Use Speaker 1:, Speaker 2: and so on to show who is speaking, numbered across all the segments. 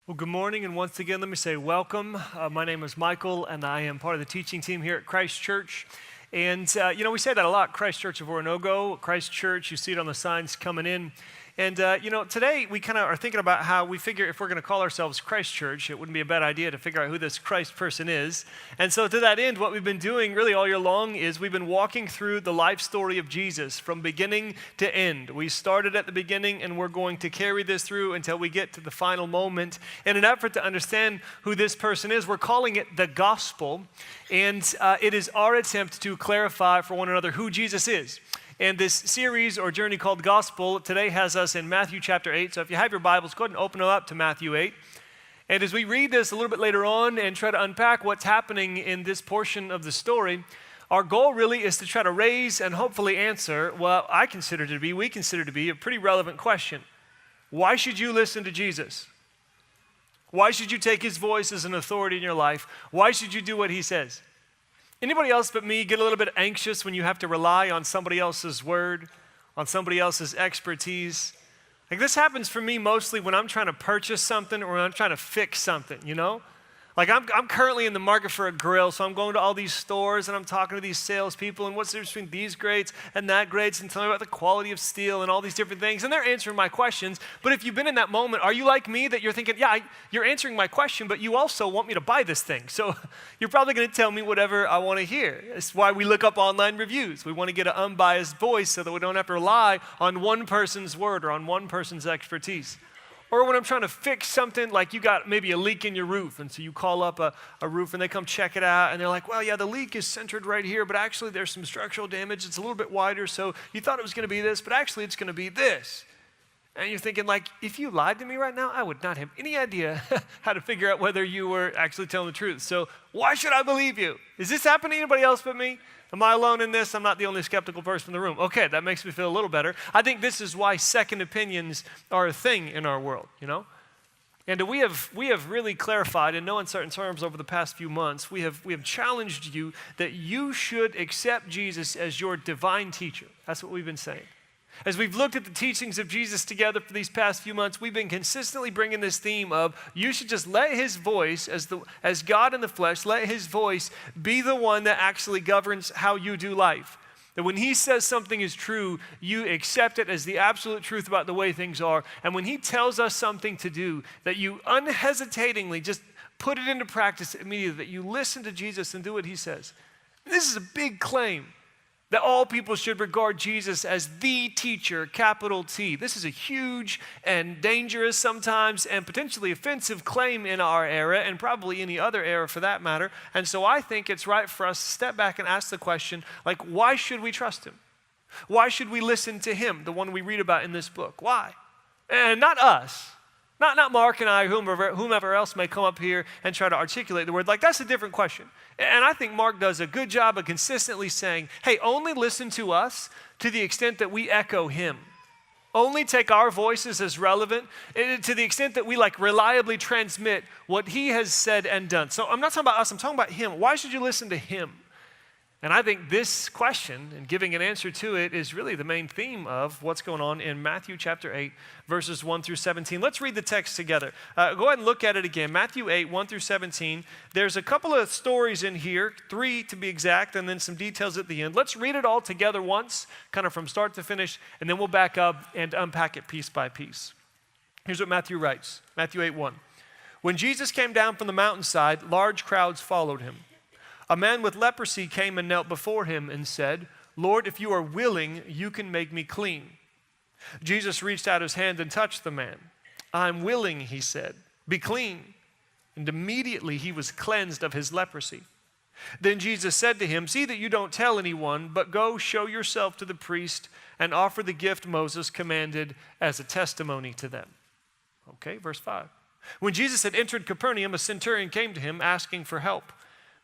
Speaker 1: Well, good morning, and once again, let me say welcome. My name is Michael, and I am part of the teaching team here at Christ Church. And, we say that a lot, Christ Church of Oronogo, Christ Church, you see it on the signs coming in. And, today we kind of are thinking about how we figure if we're going to call ourselves Christ Church, it wouldn't be a bad idea to figure out who this Christ person is. And so to that end, what we've been doing really all year long is we've been walking through the life story of Jesus from beginning to end. We started at the beginning, and we're going to carry this through until we get to the final moment. In an effort to understand who this person is, we're calling it the gospel. And it is our attempt to clarify for one another who Jesus is. And this series or journey called Gospel today has us in Matthew chapter 8. So if you have your Bibles, go ahead and open them up to Matthew 8. And as we read this a little bit later on and try to unpack what's happening in this portion of the story, our goal really is to try to raise and hopefully answer what we consider to be a pretty relevant question. Why should you listen to Jesus? Why should you take his voice as an authority in your life? Why should you do what he says? Anybody else but me get a little bit anxious when you have to rely on somebody else's word, on somebody else's expertise? Like this happens for me mostly when I'm trying to purchase something or when I'm trying to fix something, Like I'm currently in the market for a grill, so I'm going to all these stores and I'm talking to these salespeople and what's the difference between these grades and that grades and telling me about the quality of steel and all these different things, and they're answering my questions. But if you've been in that moment, are you like me that you're thinking, you're answering my question, but you also want me to buy this thing, so you're probably going to tell me whatever I want to hear. That's why we look up online reviews. We want to get an unbiased voice so that we don't have to rely on one person's word or on one person's expertise. Or when I'm trying to fix something, like you got maybe a leak in your roof, and so you call up a roof and they come check it out, and they're like, well, yeah, the leak is centered right here, but actually there's some structural damage. It's a little bit wider, so you thought it was going to be this, but actually it's going to be this. And you're thinking, like, if you lied to me right now, I would not have any idea how to figure out whether you were actually telling the truth. So why should I believe you? Is this happening to anybody else but me? Am I alone in this? I'm not the only skeptical person in the room. Okay, that makes me feel a little better. I think this is why second opinions are a thing in our world, And we have really clarified in no uncertain terms over the past few months, we have challenged you that you should accept Jesus as your divine teacher. That's what we've been saying. As we've looked at the teachings of Jesus together for these past few months, we've been consistently bringing this theme of you should just let his voice, as God in the flesh, let his voice be the one that actually governs how you do life. That when he says something is true, you accept it as the absolute truth about the way things are. And when he tells us something to do, that you unhesitatingly just put it into practice immediately, that you listen to Jesus and do what he says. This is a big claim. That all people should regard Jesus as the teacher, capital T. This is a huge and dangerous sometimes and potentially offensive claim in our era and probably any other era for that matter. And so I think it's right for us to step back and ask the question, like, why should we trust him? Why should we listen to him, the one we read about in this book? Why? And not us. Not Mark and I, whomever else may come up here and try to articulate the word. Like, that's a different question. And I think Mark does a good job of consistently saying, hey, only listen to us to the extent that we echo him. Only take our voices as relevant to the extent that we reliably transmit what he has said and done. So I'm not talking about us, I'm talking about him. Why should you listen to him? And I think this question and giving an answer to it is really the main theme of what's going on in Matthew chapter 8, verses 1 through 17. Let's read the text together. Go ahead and look at it again. Matthew 8, 1 through 17. There's a couple of stories in here, 3 to be exact, and then some details at the end. Let's read it all together once, kind of from start to finish, and then we'll back up and unpack it piece by piece. Here's what Matthew writes. Matthew 8, 1. When Jesus came down from the mountainside, large crowds followed him. A man with leprosy came and knelt before him and said, Lord, if you are willing, you can make me clean. Jesus reached out his hand and touched the man. I'm willing, he said. Be clean. And immediately he was cleansed of his leprosy. Then Jesus said to him, see that you don't tell anyone, but go show yourself to the priest and offer the gift Moses commanded as a testimony to them. Okay, verse 5. When Jesus had entered Capernaum, a centurion came to him asking for help.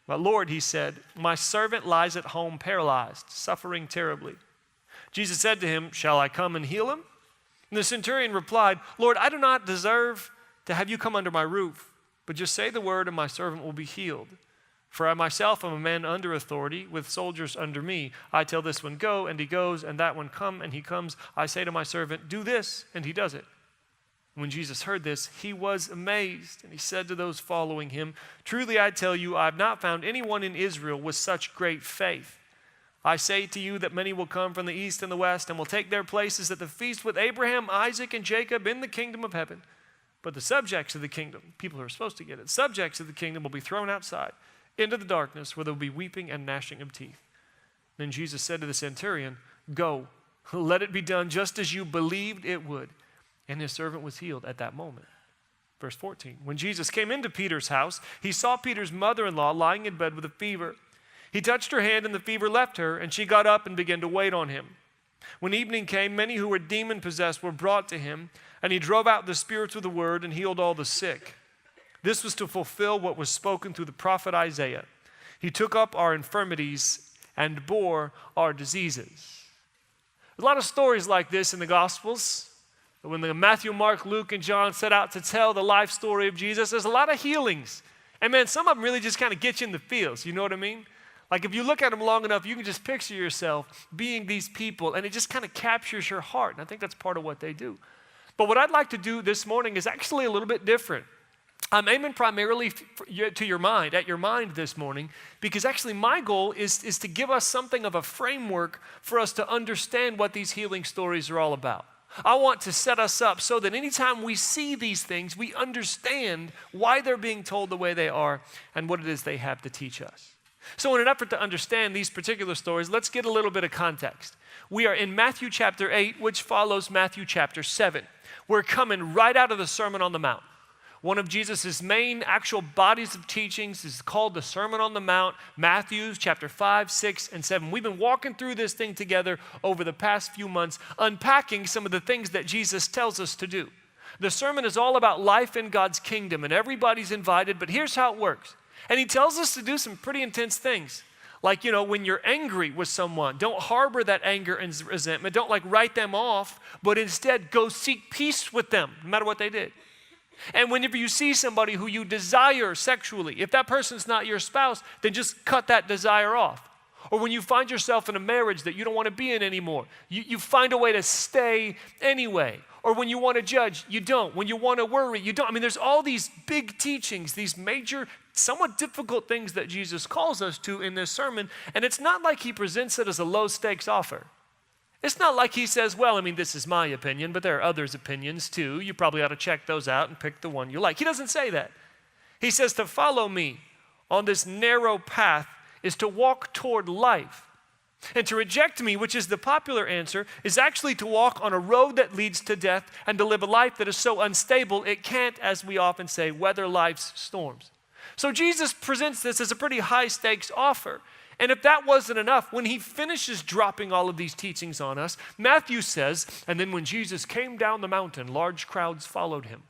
Speaker 1: But Lord, he said, my servant lies at home paralyzed, suffering terribly. Jesus said to him, shall I come and heal him? And the centurion replied, Lord, I do not deserve to have you come under my roof, but just say the word and my servant will be healed. For I myself am a man under authority, with soldiers under me. I tell this one, go, and he goes, and that one, come, and he comes. I say to my servant, do this, and he does it. When Jesus heard this, he was amazed, and he said to those following him, "Truly I tell you, I have not found anyone in Israel with such great faith. I say to you that many will come from the east and the west and will take their places at the feast with Abraham, Isaac, and Jacob in the kingdom of heaven. But the subjects of the kingdom," people who are supposed to get it, "subjects of the kingdom will be thrown outside into the darkness where there will be weeping and gnashing of teeth." Then Jesus said to the centurion, "Go, let it be done just as you believed it would." And his servant was healed at that moment. Verse 14, when Jesus came into Peter's house, he saw Peter's mother-in-law lying in bed with a fever. He touched her hand and the fever left her, and she got up and began to wait on him. When evening came, many who were demon-possessed were brought to him, and he drove out the spirits with a word and healed all the sick. This was to fulfill what was spoken through the prophet Isaiah. He took up our infirmities and bore our diseases. There's a lot of stories like this in the Gospels. When Matthew, Mark, Luke, and John set out to tell the life story of Jesus, there's a lot of healings. And man, some of them really just kind of get you in the feels, you know what I mean? Like if you look at them long enough, you can just picture yourself being these people, and it just kind of captures your heart. And I think that's part of what they do. But what I'd like to do this morning is actually a little bit different. I'm aiming primarily to your mind, at your mind this morning, because actually my goal is to give us something of a framework for us to understand what these healing stories are all about. I want to set us up so that anytime we see these things, we understand why they're being told the way they are and what it is they have to teach us. So in an effort to understand these particular stories, let's get a little bit of context. We are in Matthew chapter 8, which follows Matthew chapter 7. We're coming right out of the Sermon on the Mount. One of Jesus' main actual bodies of teachings is called the Sermon on the Mount, Matthew chapter 5, 6, and 7. We've been walking through this thing together over the past few months, unpacking some of the things that Jesus tells us to do. The sermon is all about life in God's kingdom, and everybody's invited, but here's how it works. And he tells us to do some pretty intense things. Like, when you're angry with someone, don't harbor that anger and resentment. Don't write them off, but instead go seek peace with them, no matter what they did. And whenever you see somebody who you desire sexually, if that person's not your spouse, then just cut that desire off. Or when you find yourself in a marriage that you don't want to be in anymore, you find a way to stay anyway. Or when you want to judge, you don't. When you want to worry, you don't. I mean, there's all these big teachings, these major, somewhat difficult things that Jesus calls us to in this sermon. And it's not like he presents it as a low-stakes offer. It's not like he says, well, this is my opinion, but there are others' opinions too. You probably ought to check those out and pick the one you like. He doesn't say that. He says to follow me on this narrow path is to walk toward life. And to reject me, which is the popular answer, is actually to walk on a road that leads to death and to live a life that is so unstable it can't, as we often say, weather life's storms. So Jesus presents this as a pretty high-stakes offer. And if that wasn't enough, when he finishes dropping all of these teachings on us, Matthew says, and then when Jesus came down the mountain, large crowds followed him.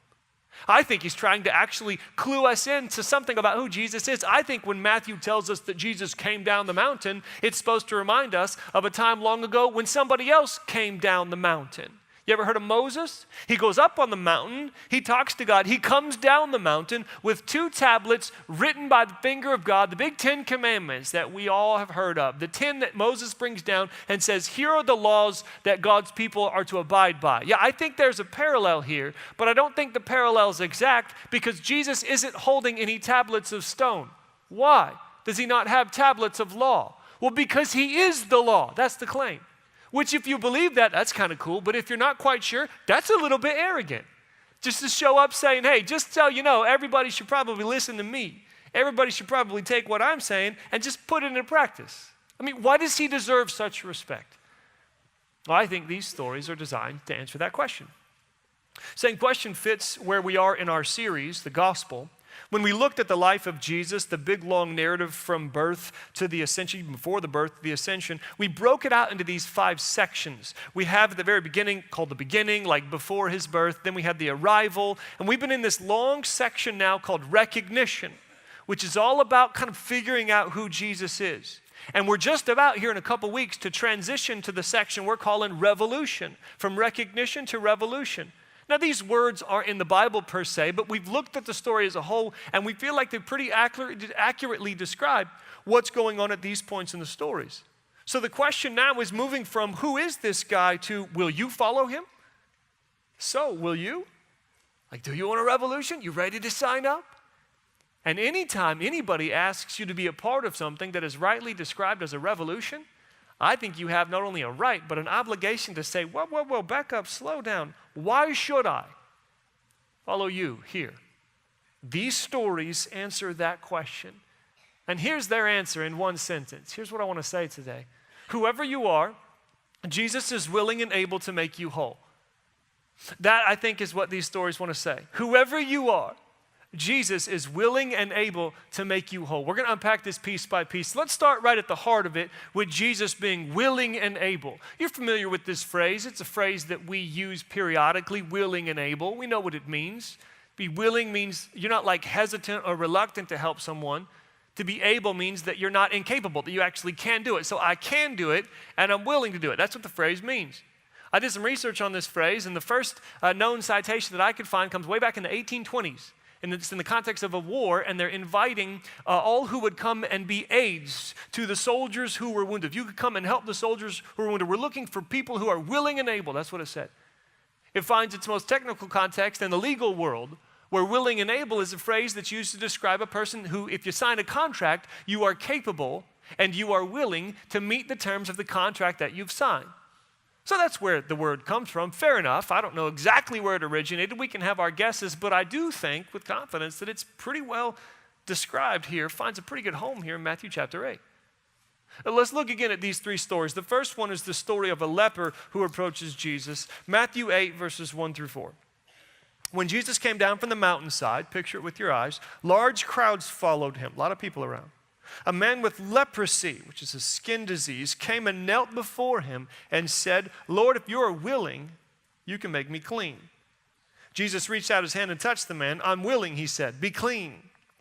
Speaker 1: I think he's trying to actually clue us into something about who Jesus is. I think when Matthew tells us that Jesus came down the mountain, it's supposed to remind us of a time long ago when somebody else came down the mountain. You ever heard of Moses? He goes up on the mountain, he talks to God, he comes down the mountain with 2 tablets written by the finger of God, the big 10 commandments that we all have heard of, the 10 that Moses brings down and says, here are the laws that God's people are to abide by. Yeah, I think there's a parallel here, but I don't think the parallel is exact because Jesus isn't holding any tablets of stone. Why does he not have tablets of law? Well, because he is the law. That's the claim. Which if you believe that, that's kind of cool. But if you're not quite sure, that's a little bit arrogant. Just to show up saying, hey, just so you know, everybody should probably listen to me. Everybody should probably take what I'm saying and just put it into practice. Why does he deserve such respect? Well, I think these stories are designed to answer that question. Same question fits where we are in our series, The Gospel. When we looked at the life of Jesus, the big long narrative from birth to the ascension, before the birth to the ascension, we broke it out into these 5 sections. We have at the very beginning, called the beginning, like before his birth. Then we had the arrival. And we've been in this long section now called recognition, which is all about kind of figuring out who Jesus is. And we're just about here in a couple weeks to transition to the section we're calling revolution, from recognition to revolution. Now, these words aren't in the Bible per se, but we've looked at the story as a whole, and we feel like they pretty accurately describe what's going on at these points in the stories. So the question now is moving from who is this guy to will you follow him? So, will you? Like, do you want a revolution? You ready to sign up? And anytime anybody asks you to be a part of something that is rightly described as a revolution, I think you have not only a right, but an obligation to say, whoa, back up, slow down. Why should I follow you here? These stories answer that question. And here's their answer in one sentence. Here's what I want to say today. Whoever you are, Jesus is willing and able to make you whole. That, I think, is what these stories want to say. Whoever you are, Jesus is willing and able to make you whole. We're going to unpack this piece by piece. Let's start right at the heart of it with Jesus being willing and able. You're familiar with this phrase. It's a phrase that we use periodically, willing and able. We know what it means. Be willing means you're not like hesitant or reluctant to help someone. To be able means that you're not incapable, that you actually can do it. So I can do it, and I'm willing to do it. That's what the phrase means. I did some research on this phrase, and the first known citation that I could find comes way back in the 1820s. And it's in the context of a war, and they're inviting all who would come and be aides to the soldiers who were wounded. If you could come and help the soldiers who were wounded. We're looking for people who are willing and able. That's what it said. It finds its most technical context in the legal world, where willing and able is a phrase that's used to describe a person who, if you sign a contract, you are capable and you are willing to meet the terms of the contract that you've signed. So that's where the word comes from. Fair enough. I don't know exactly where it originated. We can have our guesses, but I do think with confidence that it's pretty well described here, finds a pretty good home here in Matthew chapter 8. Let's look again at these three stories. The first one is the story of a leper who approaches Jesus. Matthew 8, verses 1 through 4. When Jesus came down from the mountainside, picture it with your eyes, large crowds followed him, a lot of people around. A man with leprosy, which is a skin disease, came and knelt before him and said, Lord, if you are willing, you can make me clean. Jesus reached out his hand and touched the man. I'm willing, he said, be clean.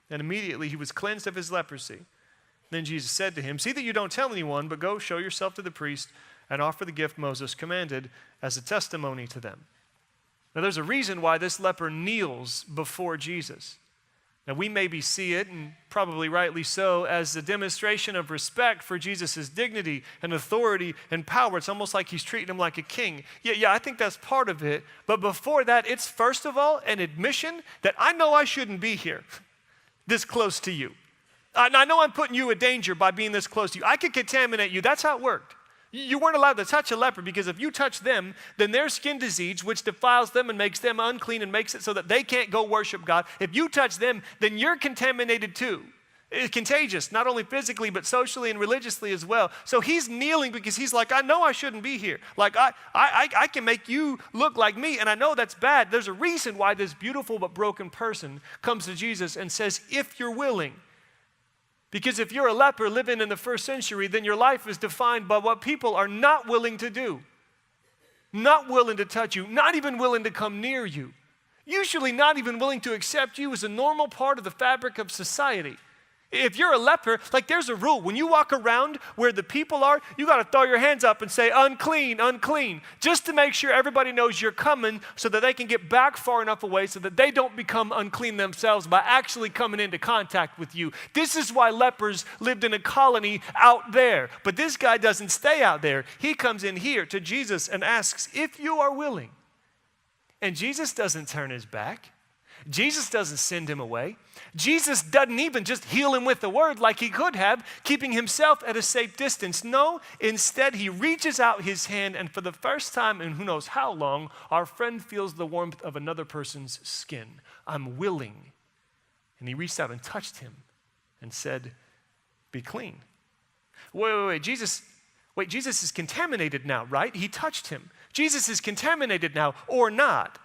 Speaker 1: And immediately he was cleansed of his leprosy. Then Jesus said to him, see that you don't tell anyone, but go show yourself to the priest and offer the gift Moses commanded as a testimony to them. Now there's a reason why this leper kneels before Jesus. Now, we maybe see it, and probably rightly so, as a demonstration of respect for Jesus' dignity and authority and power. It's almost like he's treating him like a king. Yeah, I think that's part of it. But before that, it's first of all an admission that I know I shouldn't be here this close to you. I know I'm putting you in danger by being this close to you. I could contaminate you. That's how it worked. You weren't allowed to touch a leper because if you touch them, then their skin disease, which defiles them and makes them unclean and makes it so that they can't go worship God, if you touch them, then you're contaminated too. It's contagious, not only physically, but socially and religiously as well. So he's kneeling because he's like, I know I shouldn't be here. Like, I can make you look like me, and I know that's bad. There's a reason why this beautiful but broken person comes to Jesus and says, if you're willing. Because if you're a leper living in the first century, then your life is defined by what people are not willing to do. Not willing to touch you, not even willing to come near you. Usually not even willing to accept you as a normal part of the fabric of society. If you're a leper, like there's a rule. When you walk around where the people are, you got to throw your hands up and say, unclean, unclean, just to make sure everybody knows you're coming so that they can get back far enough away so that they don't become unclean themselves by actually coming into contact with you. This is why lepers lived in a colony out there. But this guy doesn't stay out there. He comes in here to Jesus and asks, if you are willing. And Jesus doesn't turn his back. Jesus doesn't send him away. Jesus doesn't even just heal him with the word like he could have, keeping himself at a safe distance. No, instead he reaches out his hand, and for the first time in who knows how long, our friend feels the warmth of another person's skin. I'm willing. And he reached out and touched him and said, be clean. Wait, Jesus is contaminated now, right? He touched him. Jesus is contaminated now, or not.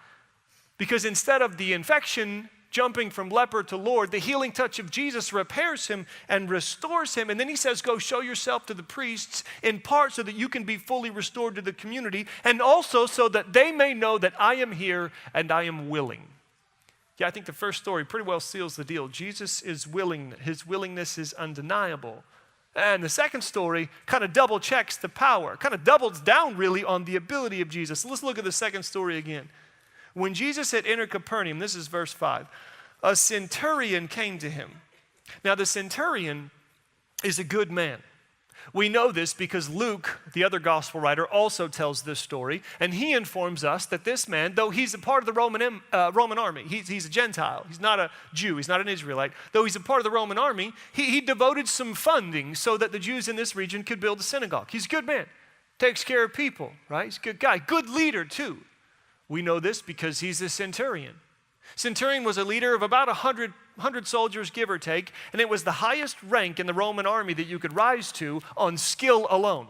Speaker 1: Because instead of the infection jumping from leper to Lord, the healing touch of Jesus repairs him and restores him. And then he says, go show yourself to the priests, in part so that you can be fully restored to the community, and also so that they may know that I am here and I am willing. Yeah, I think the first story pretty well seals the deal. Jesus is willing. His willingness is undeniable. And the second story kind of double checks the power, kind of doubles down really on the ability of Jesus. So let's look at the second story again. When Jesus had entered Capernaum, this is verse 5, a centurion came to him. Now the centurion is a good man. We know this because Luke, the other gospel writer, also tells this story, and he informs us that this man, though he's a part of the Roman army, he's a Gentile, he's not a Jew, he's not an Israelite, though he's a part of the Roman army, he devoted some funding so that the Jews in this region could build a synagogue. He's a good man, takes care of people, right? He's a good guy, good leader too. We know this because he's a centurion. Centurion was a leader of about 100 soldiers, give or take, and it was the highest rank in the Roman army that you could rise to on skill alone.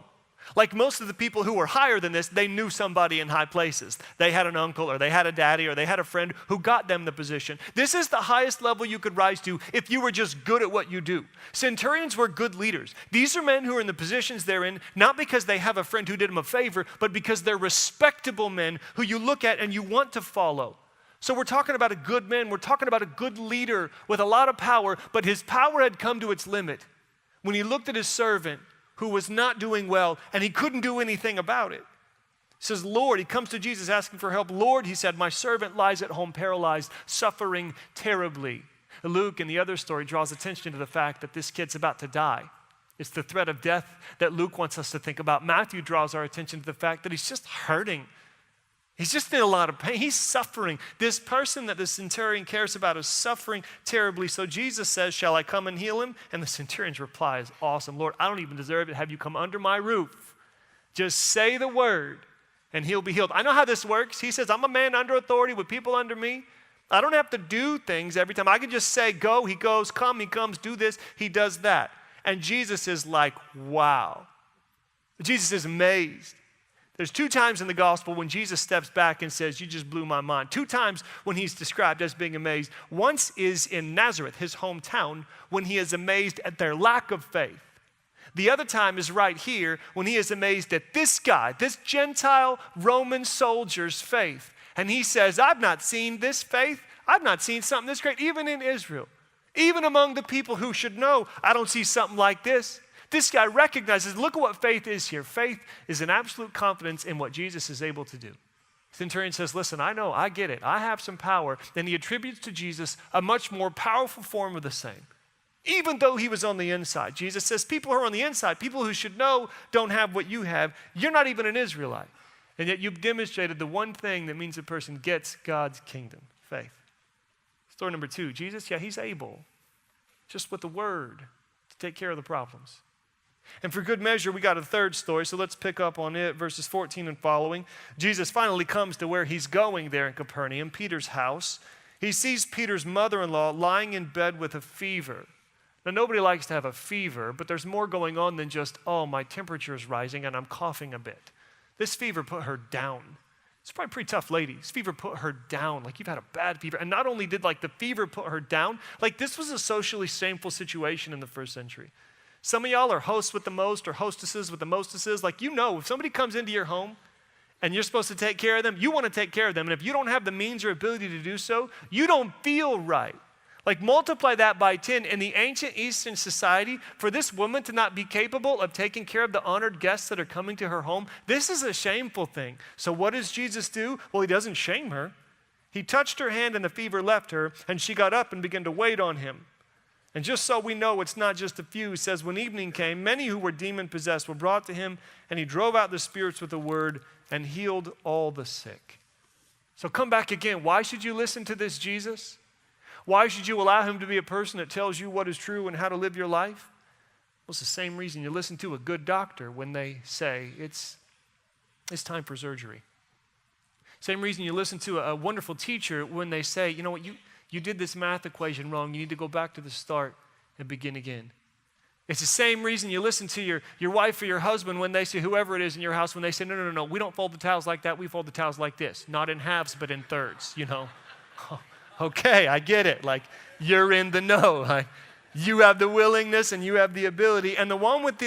Speaker 1: Like most of the people who were higher than this, they knew somebody in high places. They had an uncle, or they had a daddy, or they had a friend who got them the position. This is the highest level you could rise to if you were just good at what you do. Centurions were good leaders. These are men who are in the positions they're in, not because they have a friend who did them a favor, but because they're respectable men who you look at and you want to follow. So we're talking about a good man, we're talking about a good leader with a lot of power, but his power had come to its limit when he looked at his servant who was not doing well, and he couldn't do anything about it. He says, Lord, he comes to Jesus asking for help. Lord, he said, my servant lies at home paralyzed, suffering terribly. Luke, in the other story, draws attention to the fact that this kid's about to die. It's the threat of death that Luke wants us to think about. Matthew draws our attention to the fact that he's just hurting. He's just in a lot of pain. He's suffering. This person that the centurion cares about is suffering terribly. So Jesus says, shall I come and heal him? And the centurion's reply is awesome. Lord, I don't even deserve it. Have you come under my roof? Just say the word and he'll be healed. I know how this works. He says, I'm a man under authority with people under me. I don't have to do things every time. I can just say, go, he goes, come, he comes, do this, he does that. And Jesus is like, wow. Jesus is amazed. There's 2 times in the gospel when Jesus steps back and says, you just blew my mind. 2 times when he's described as being amazed. Once is in Nazareth, his hometown, when he is amazed at their lack of faith. The other time is right here when he is amazed at this guy, this Gentile Roman soldier's faith. And he says, I've not seen this faith. I've not seen something this great, even in Israel. Even among the people who should know, I don't see something like this. This guy recognizes, look at what faith is here. Faith is an absolute confidence in what Jesus is able to do. Centurion says, listen, I know, I get it. I have some power. Then he attributes to Jesus a much more powerful form of the same. Even though he was on the inside. Jesus says, people who are on the inside, people who should know, don't have what you have. You're not even an Israelite. And yet you've demonstrated the one thing that means a person gets God's kingdom, faith. Story number 2, Jesus, yeah, he's able, just with the word, to take care of the problems. And for good measure, we got a third story, so let's pick up on it, verses 14 and following. Jesus finally comes to where he's going there in Capernaum, Peter's house. He sees Peter's mother-in-law lying in bed with a fever. Now, nobody likes to have a fever, but there's more going on than just, oh, my temperature is rising and I'm coughing a bit. This fever put her down. It's probably a pretty tough lady. This fever put her down, like you've had a bad fever. And not only did like the fever put her down, like this was a socially shameful situation in the first century. Some of y'all are hosts with the most or hostesses with the mostesses. Like, you know, if somebody comes into your home and you're supposed to take care of them, you want to take care of them. And if you don't have the means or ability to do so, you don't feel right. Like, multiply that by 10. In the ancient Eastern society, for this woman to not be capable of taking care of the honored guests that are coming to her home, this is a shameful thing. So what does Jesus do? Well, he doesn't shame her. He touched her hand and the fever left her, and she got up and began to wait on him. And just so we know it's not just a few, it says, when evening came, many who were demon-possessed were brought to him, and he drove out the spirits with a word and healed all the sick. So come back again. Why should you listen to this Jesus? Why should you allow him to be a person that tells you what is true and how to live your life? Well, it's the same reason you listen to a good doctor when they say it's time for surgery. Same reason you listen to a wonderful teacher when they say, you know what, you did this math equation wrong. You need to go back to the start and begin again. It's the same reason you listen to your wife or your husband when they say, whoever it is in your house, when they say, no, we don't fold the towels like that. We fold the towels like this. Not in halves, but in thirds, you know. Okay, I get it. Like, you're in the know. Like, you have the willingness and you have the ability. And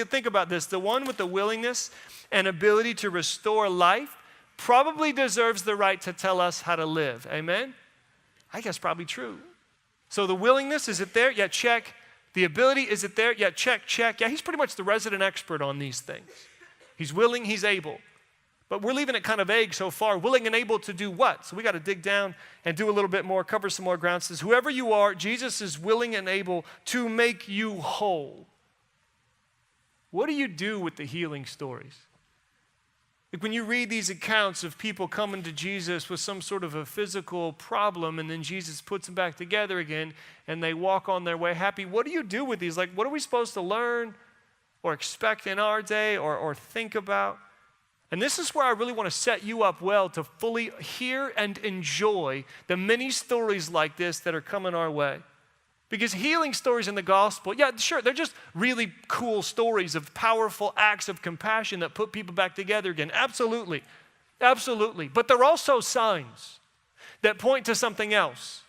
Speaker 1: think about this, the one with the willingness and ability to restore life probably deserves the right to tell us how to live. Amen? I guess probably true. So the willingness, is it there? Yeah, check. The ability, is it there? Yeah, check. Yeah, he's pretty much the resident expert on these things. He's willing, he's able. But we're leaving it kind of vague so far. Willing and able to do what? So we got to dig down and do a little bit more, cover some more ground. It says, whoever you are, Jesus is willing and able to make you whole. What do you do with the healing stories? Like when you read these accounts of people coming to Jesus with some sort of a physical problem and then Jesus puts them back together again and they walk on their way happy, what do you do with these? Like, what are we supposed to learn or expect in our day or think about? And this is where I really want to set you up well to fully hear and enjoy the many stories like this that are coming our way. Because healing stories in the gospel, yeah, sure, they're just really cool stories of powerful acts of compassion that put people back together again. Absolutely, absolutely. But they're also signs that point to something else.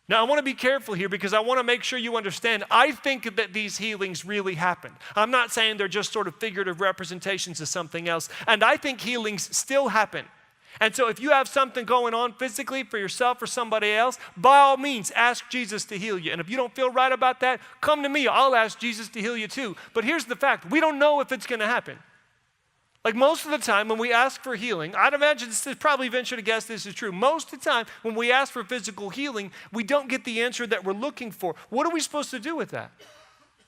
Speaker 1: Now, I want to be careful here because I want to make sure you understand, I think that these healings really happened. I'm not saying they're just sort of figurative representations of something else. And I think healings still happen. And so if you have something going on physically for yourself or somebody else, by all means, ask Jesus to heal you. And if you don't feel right about that, come to me. I'll ask Jesus to heal you too. But here's the fact. We don't know if it's going to happen. Like most of the time when we ask for healing, I'd imagine this is probably venture to guess this is true. Most of the time when we ask for physical healing, we don't get the answer that we're looking for. What are we supposed to do with that?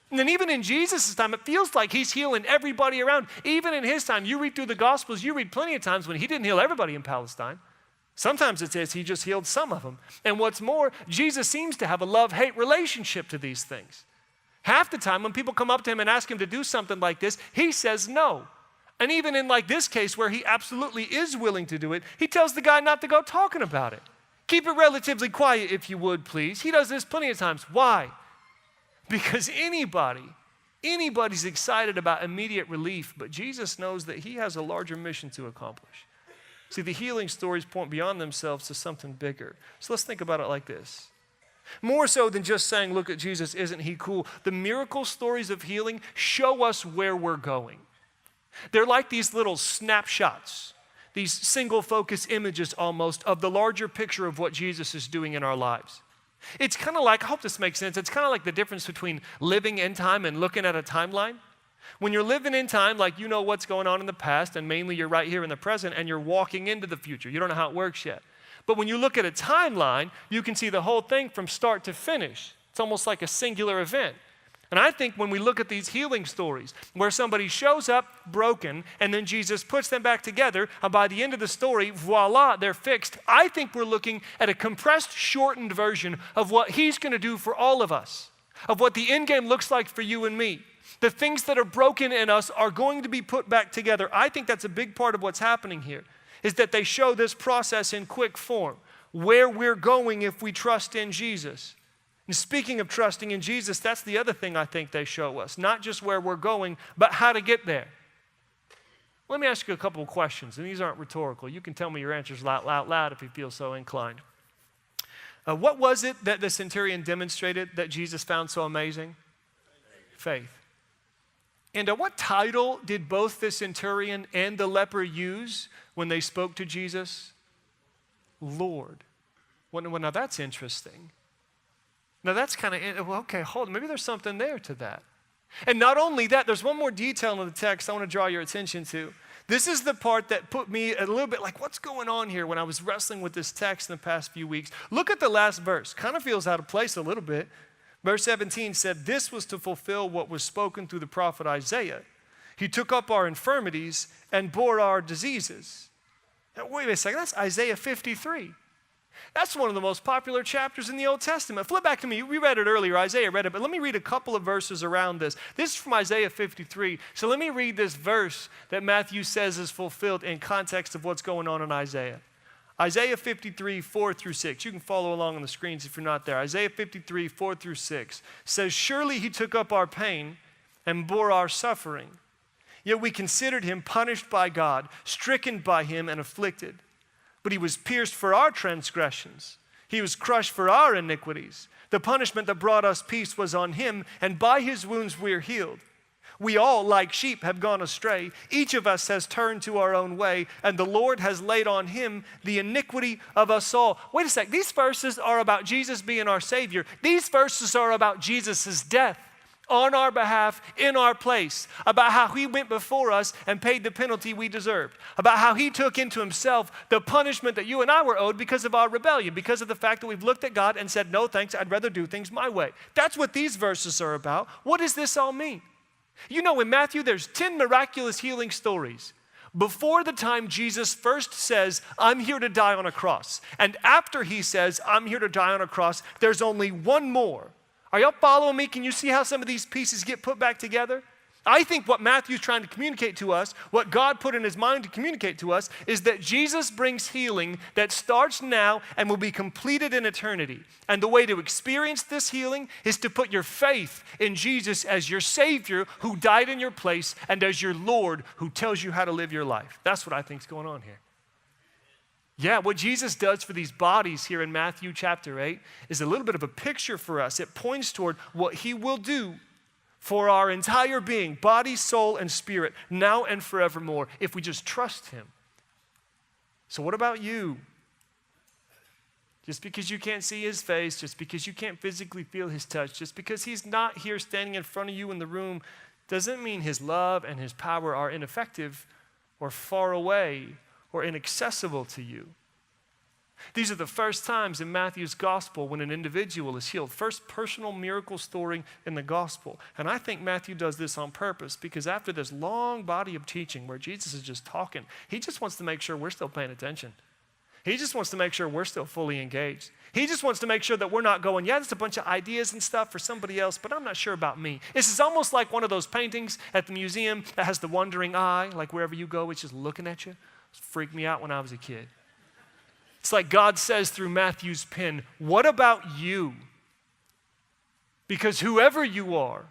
Speaker 1: And then even in Jesus' time, it feels like he's healing everybody around. Even in his time, you read through the Gospels, you read plenty of times when he didn't heal everybody in Palestine. Sometimes it says he just healed some of them. And what's more, Jesus seems to have a love-hate relationship to these things. Half the time when people come up to him and ask him to do something like this, he says no. And even in like this case where he absolutely is willing to do it, he tells the guy not to go talking about it. Keep it relatively quiet if you would, please. He does this plenty of times. Why? Because anybody's excited about immediate relief, but Jesus knows that he has a larger mission to accomplish. See, the healing stories point beyond themselves to something bigger. So let's think about it like this. More so than just saying, look at Jesus, isn't he cool? The miracle stories of healing show us where we're going. They're like these little snapshots, these single focus images almost of the larger picture of what Jesus is doing in our lives. It's kind of like, I hope this makes sense, it's kind of like the difference between living in time and looking at a timeline. When you're living in time, like you know what's going on in the past, and mainly you're right here in the present, and you're walking into the future. You don't know how it works yet. But when you look at a timeline, you can see the whole thing from start to finish. It's almost like a singular event. And I think when we look at these healing stories where somebody shows up broken and then Jesus puts them back together, and by the end of the story, voila, they're fixed. I think we're looking at a compressed, shortened version of what he's going to do for all of us, of what the end game looks like for you and me. The things that are broken in us are going to be put back together. I think that's a big part of what's happening here, is that they show this process in quick form, where we're going if we trust in Jesus. And speaking of trusting in Jesus, that's the other thing I think they show us. Not just where we're going, but how to get there. Let me ask you a couple of questions, and these aren't rhetorical. You can tell me your answers out loud if you feel so inclined. What was it that the centurion demonstrated that Jesus found so amazing? Faith. And what title did both the centurion and the leper use when they spoke to Jesus? Lord. Well, now that's interesting. Now that's kind of, well, okay, hold on. Maybe there's something there to that. And not only that, there's one more detail in the text I want to draw your attention to. This is the part that put me a little bit like, what's going on here when I was wrestling with this text in the past few weeks? Look at the last verse. Kind of feels out of place a little bit. Verse 17 said, this was to fulfill what was spoken through the prophet Isaiah. He took up our infirmities and bore our diseases. Now, wait a second, that's Isaiah 53. That's one of the most popular chapters in the Old Testament. Flip back to me. We read it earlier. Isaiah read it, but let me read a couple of verses around this. This is from Isaiah 53. So let me read this verse that Matthew says is fulfilled in context of what's going on in Isaiah. Isaiah 53, 4 through 6. You can follow along on the screens if you're not there. Isaiah 53, 4 through 6 says, surely he took up our pain and bore our suffering. Yet we considered him punished by God, stricken by him and afflicted. But he was pierced for our transgressions. He was crushed for our iniquities. The punishment that brought us peace was on him, and by his wounds we are healed. We all, like sheep, have gone astray. Each of us has turned to our own way, and the Lord has laid on him the iniquity of us all. Wait a sec. These verses are about Jesus being our Savior. These verses are about Jesus' death on our behalf, in our place, about how he went before us and paid the penalty we deserved, about how he took into himself the punishment that you and I were owed because of our rebellion, because of the fact that we've looked at God and said, no thanks, I'd rather do things my way. That's what these verses are about. What does this all mean? You know, in Matthew, there's 10 miraculous healing stories before the time Jesus first says, I'm here to die on a cross. And after he says, I'm here to die on a cross, there's only one more. Are y'all following me? Can you see how some of these pieces get put back together? I think what Matthew's trying to communicate to us, what God put in his mind to communicate to us, is that Jesus brings healing that starts now and will be completed in eternity. And the way to experience this healing is to put your faith in Jesus as your Savior who died in your place and as your Lord who tells you how to live your life. That's what I think is going on here. Yeah, what Jesus does for these bodies here in Matthew chapter 8 is a little bit of a picture for us. It points toward what he will do for our entire being, body, soul, and spirit, now and forevermore, if we just trust him. So what about you? Just because you can't see his face, just because you can't physically feel his touch, just because he's not here standing in front of you in the room, doesn't mean his love and his power are ineffective or far away or inaccessible to you. These are the first times in Matthew's gospel when an individual is healed. First personal miracle story in the gospel. And I think Matthew does this on purpose because after this long body of teaching where Jesus is just talking, he just wants to make sure we're still paying attention. He just wants to make sure we're still fully engaged. He just wants to make sure that we're not going, yeah, there's a bunch of ideas and stuff for somebody else, but I'm not sure about me. This is almost like one of those paintings at the museum that has the wandering eye, like wherever you go, it's just looking at you. It freaked me out when I was a kid. It's like God says through Matthew's pen, what about you? Because whoever you are,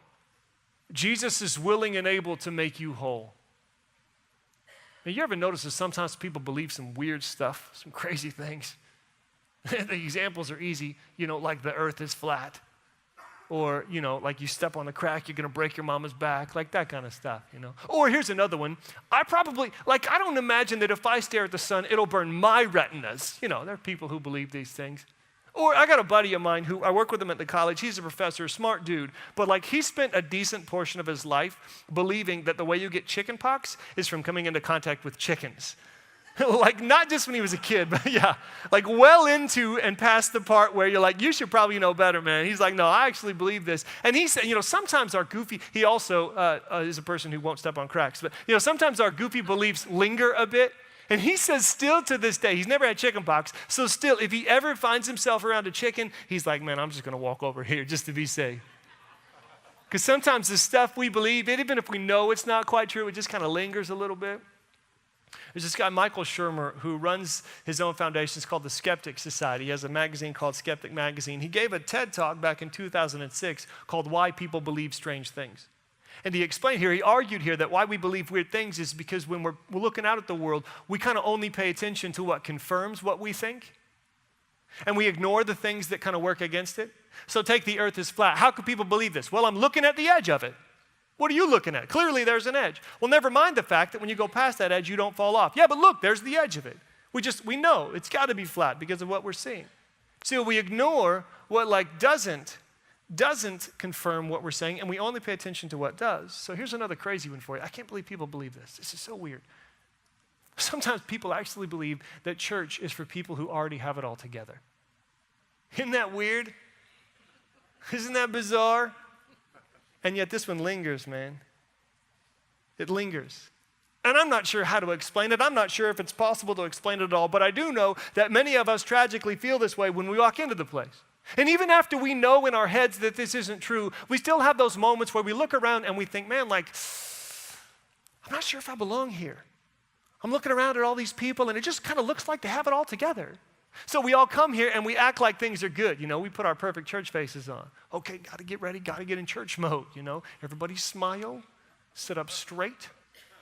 Speaker 1: Jesus is willing and able to make you whole. Now, you ever notice that sometimes people believe some weird stuff, some crazy things? The examples are easy, like the earth is flat. Or, like you step on the crack, you're going to break your mama's back, like that kind of stuff, Or here's another one. I don't imagine that if I stare at the sun, it'll burn my retinas. There are people who believe these things. Or I got a buddy of mine who I work with him at the college. He's a professor, a smart dude. But he spent a decent portion of his life believing that the way you get chicken pox is from coming into contact with chickens. Not just when he was a kid, but yeah, well into and past the part where you're like, you should probably know better, man. He's like, no, I actually believe this. And he said, sometimes our goofy, he also is a person who won't step on cracks, but sometimes our goofy beliefs linger a bit. And he says still to this day, he's never had chicken pox, so still, if he ever finds himself around a chicken, he's like, man, I'm just going to walk over here just to be safe. Because sometimes the stuff we believe, even if we know it's not quite true, it just kind of lingers a little bit. There's this guy, Michael Shermer, who runs his own foundation. It's called the Skeptic Society. He has a magazine called Skeptic Magazine. He gave a TED Talk back in 2006 called Why People Believe Strange Things. And he explained here, he argued here that why we believe weird things is because when we're looking out at the world, we kind of only pay attention to what confirms what we think. And we ignore the things that kind of work against it. So take the earth is flat. How could people believe this? Well, I'm looking at the edge of it. What are you looking at? Clearly there's an edge. Well, never mind the fact that when you go past that edge, you don't fall off. Yeah, but look, there's the edge of it. We know it's got to be flat because of what we're seeing. So we ignore what doesn't confirm what we're saying, and we only pay attention to what does. So here's another crazy one for you. I can't believe people believe this. This is so weird. Sometimes people actually believe that church is for people who already have it all together. Isn't that weird? Isn't that bizarre? And yet this one lingers, man. It lingers. And I'm not sure how to explain it. I'm not sure if it's possible to explain it at all, but I do know that many of us tragically feel this way when we walk into the place. And even after we know in our heads that this isn't true, we still have those moments where we look around and we think, man, I'm not sure if I belong here. I'm looking around at all these people and it just kind of looks like they have it all together. So we all come here and we act like things are good. We put our perfect church faces on. Okay, got to get ready, got to get in church mode, Everybody smile, sit up straight.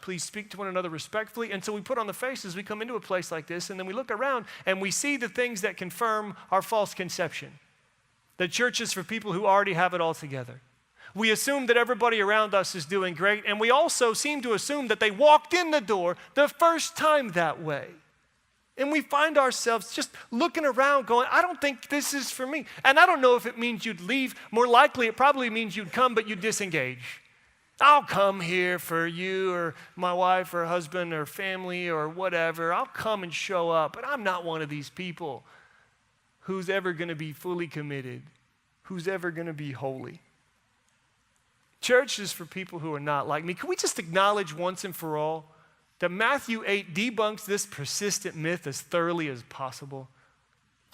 Speaker 1: Please speak to one another respectfully. And so we put on the faces, we come into a place like this, and then we look around and we see the things that confirm our false conception. That church is for people who already have it all together. We assume that everybody around us is doing great, and we also seem to assume that they walked in the door the first time that way. And we find ourselves just looking around going, I don't think this is for me. And I don't know if it means you'd leave. More likely, it probably means you'd come, but you'd disengage. I'll come here for you or my wife or husband or family or whatever. I'll come and show up, but I'm not one of these people who's ever going to be fully committed, who's ever going to be holy. Church is for people who are not like me. Can we just acknowledge once and for all that Matthew 8 debunks this persistent myth as thoroughly as possible?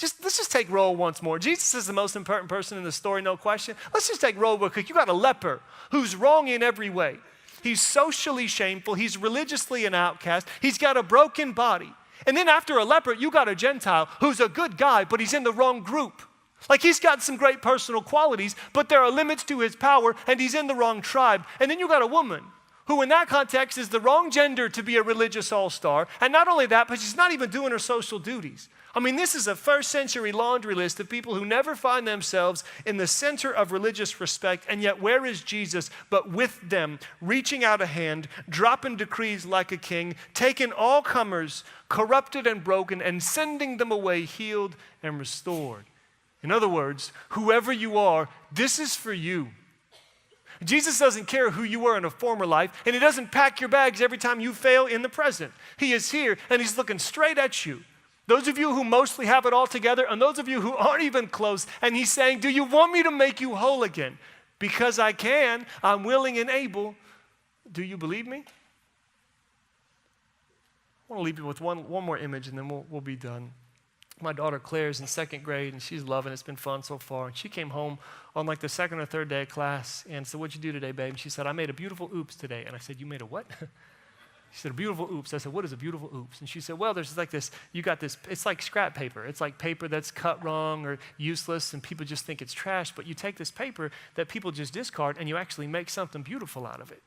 Speaker 1: Let's just take roll once more. Jesus is the most important person in the story, no question. Let's just take roll real quick. You got a leper who's wrong in every way. He's socially shameful. He's religiously an outcast. He's got a broken body. And then after a leper, you got a Gentile who's a good guy, but he's in the wrong group. Like he's got some great personal qualities, but there are limits to his power, and he's in the wrong tribe. And then you got a woman who in that context is the wrong gender to be a religious all-star. And not only that, but she's not even doing her social duties. I mean, this is a first century laundry list of people who never find themselves in the center of religious respect, and yet where is Jesus but with them, reaching out a hand, dropping decrees like a king, taking all comers, corrupted and broken, and sending them away healed and restored. In other words, whoever you are, this is for you. Jesus doesn't care who you were in a former life, and he doesn't pack your bags every time you fail in the present. He is here, and he's looking straight at you. Those of you who mostly have it all together, and those of you who aren't even close, and he's saying, do you want me to make you whole again? Because I can, I'm willing and able. Do you believe me? I want to leave you with one more image, and then we'll be done. My daughter Claire's in second grade, and she's loving it. It's been fun so far. And she came home on like the second or third day of class and said, what'd you do today, babe? And she said, I made a beautiful oops today. And I said, you made a what? She said, a beautiful oops. I said, what is a beautiful oops? And she said, well, there's like this, you got this, it's like scrap paper. It's like paper that's cut wrong or useless, and people just think it's trash. But you take this paper that people just discard, and you actually make something beautiful out of it.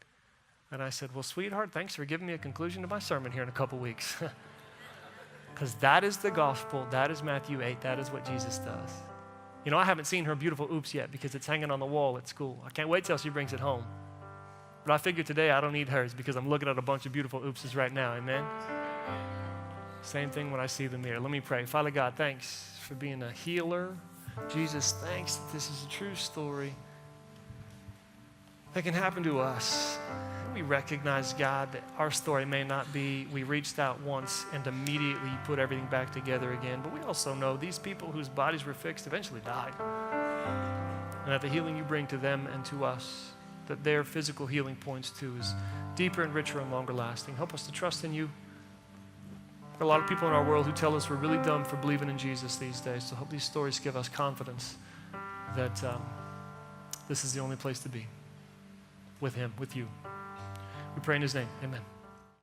Speaker 1: And I said, well, sweetheart, thanks for giving me a conclusion to my sermon here in a couple weeks. Because that is the gospel. That is Matthew 8. That is what Jesus does. You know, I haven't seen her beautiful oops yet because it's hanging on the wall at school. I can't wait till she brings it home. But I figured today I don't need hers because I'm looking at a bunch of beautiful oopses right now. Amen? Same thing when I see them here. Let me pray. Father God, thanks for being a healer. Jesus, thanks that this is a true story that can happen to us. We recognize, God, that our story may not be we reached out once and immediately put everything back together again, but we also know these people whose bodies were fixed eventually died. And that the healing you bring to them and to us, that their physical healing points to, is deeper and richer and longer lasting. Help us to trust in you. There are a lot of people in our world who tell us we're really dumb for believing in Jesus these days, so hope these stories give us confidence that this is the only place to be, with him, with you. We pray in his name. Amen.